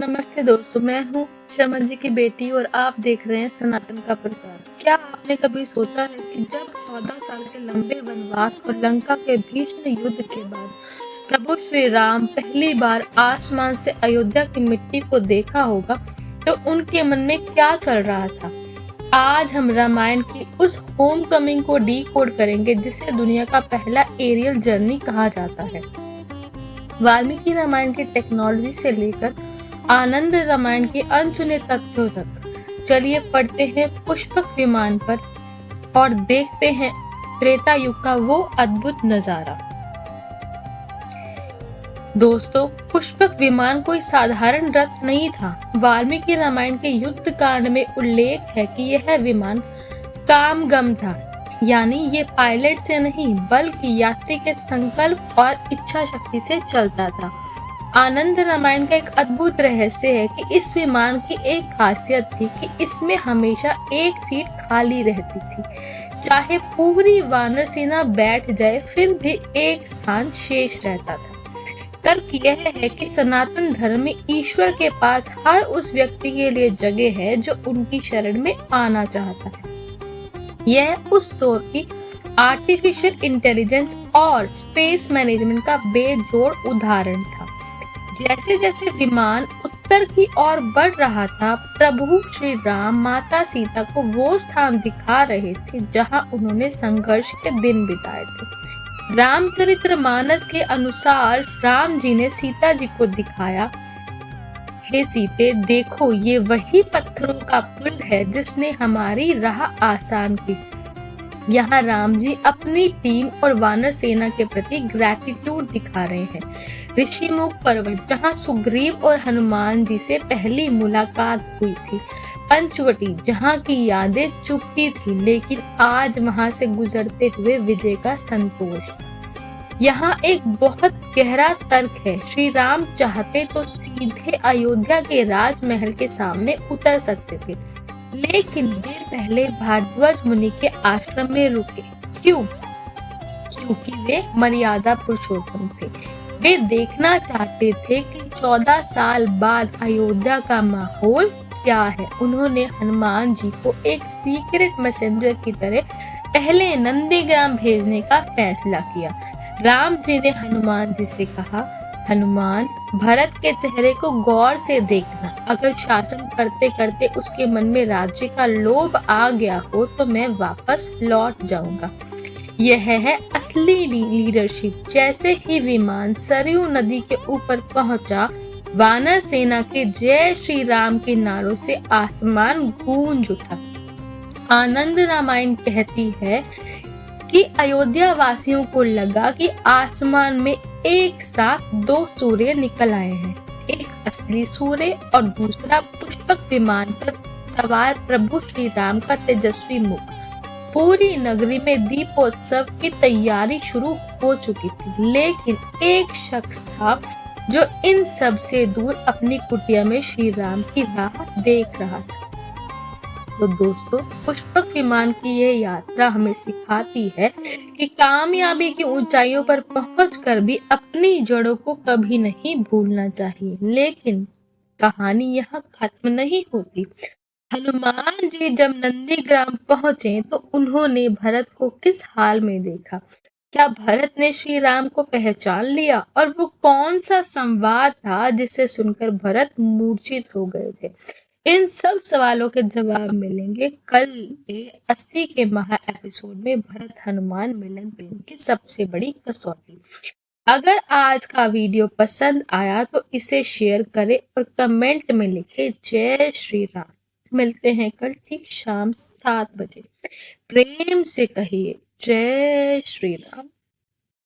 नमस्ते दोस्तों, मैं हूँ शर्मा जी की बेटी और आप देख रहे हैं सनातन का प्रचार। क्या आपने कभी सोचा है कि जब 14 साल के लंबे वनवास और लंका के भीषण युद्ध के बाद प्रभु श्री राम पहली बार आसमान से अयोध्या की मिट्टी को देखा होगा तो उनके मन में क्या चल रहा था। आज हम रामायण की उस होम कमिंग को डीकोड करेंगे जिसे दुनिया का पहला एरियल जर्नी कहा जाता है। वाल्मीकि रामायण की टेक्नोलॉजी से लेकर आनंद रामायण के अनचुने तथ्यों तक चलिए पढ़ते हैं पुष्पक विमान पर और देखते हैं त्रेता युग का वो अद्भुत नजारा। दोस्तों, पुष्पक विमान कोई साधारण रथ नहीं था। वाल्मीकि रामायण के युद्ध कांड में उल्लेख है कि यह विमान कामगम था, यानी ये पायलट से नहीं बल्कि यात्री के संकल्प और इच्छा शक्ति से चलता था। आनंद रामायण का एक अद्भुत रहस्य है कि इस विमान की एक खासियत थी कि इसमें हमेशा एक सीट खाली रहती थी। चाहे पूरी वानर सेना बैठ जाए फिर भी एक स्थान शेष रहता था। तर्क यह है कि सनातन धर्म में ईश्वर के पास हर उस व्यक्ति के लिए जगह है जो उनकी शरण में आना चाहता है। यह उस दौर की आर्टिफिशियल इंटेलिजेंस और स्पेस मैनेजमेंट का बेजोड़ उदाहरण था। जैसे जैसे विमान उत्तर की ओर बढ़ रहा था, प्रभु श्री राम माता सीता को वो स्थान दिखा रहे थे जहां उन्होंने संघर्ष के दिन बिताए थे। रामचरितमानस के अनुसार राम जी ने सीता जी को दिखाया, हे सीते देखो, ये वही पत्थरों का पुल है जिसने हमारी राह आसान की। यहाँ राम जी अपनी टीम और वानर सेना के प्रति ग्रैटिट्यूड दिखा रहे हैं। ऋषिमुख पर्वत, जहाँ सुग्रीव और हनुमान जी से पहली मुलाकात हुई थी। पंचवटी, जहाँ की यादें चुपती थी लेकिन आज वहां से गुजरते हुए विजय का संतोष था। यहाँ एक बहुत गहरा तर्क है। श्री राम चाहते तो सीधे अयोध्या के राजमहल के सामने उतर सकते थे, लेकिन वे पहले भारद्वाज मुनि के आश्रम में रुके। क्यों? क्योंकि वे मर्यादा पुरुषोत्तम थे। वे देखना चाहते थे कि 14 साल बाद अयोध्या का माहौल क्या है। उन्होंने हनुमान जी को एक सीक्रेट मैसेंजर की तरह पहले नंदीग्राम भेजने का फैसला किया। राम जी ने हनुमान जी से कहा, हनुमान, भरत के चेहरे को गौर से देखना। अगर शासन करते करते उसके मन में राज्य का लोभ आ गया हो तो मैं वापस लौट जाऊंगा। यह है असली लीडरशिप। जैसे ही विमान सरयू नदी के ऊपर पहुंचा, वानर सेना के जय श्री राम के नारों से आसमान गूंज उठा। आनंद रामायण कहती है कि अयोध्या वासियों को लगा कि आसमान में एक साथ दो सूर्य निकल आए हैं, एक असली सूर्य और दूसरा पुष्पक विमान पर सवार प्रभु श्री राम का तेजस्वी मुख। पूरी नगरी में दीपोत्सव की तैयारी शुरू हो चुकी थी, लेकिन एक शख्स था जो इन सब से दूर अपनी कुटिया में श्री राम की राह देख रहा था। तो दोस्तों, पुष्पक विमान की यह यात्रा हमें सिखाती है कि कामयाबी की ऊंचाइयों पर पहुंचकर भी अपनी जड़ों को कभी नहीं भूलना चाहिए। लेकिन कहानी यहाँ खत्म नहीं होती। हनुमान जी जब नंदीग्राम पहुंचे तो उन्होंने भरत को किस हाल में देखा? क्या भरत ने श्री राम को पहचान लिया? और वो कौन सा संवाद था जिसे सुनकर भरत मूर्छित हो गए थे? इन सब सवालों के जवाब मिलेंगे कल के 80 के महा एपिसोड में भरत हनुमान मिलन प्रेम की सबसे बड़ी कसौटी। अगर आज का वीडियो पसंद आया तो इसे शेयर करें और कमेंट में लिखें जय श्री राम। मिलते हैं कल ठीक शाम 7 बजे। प्रेम से कहिए जय श्री राम।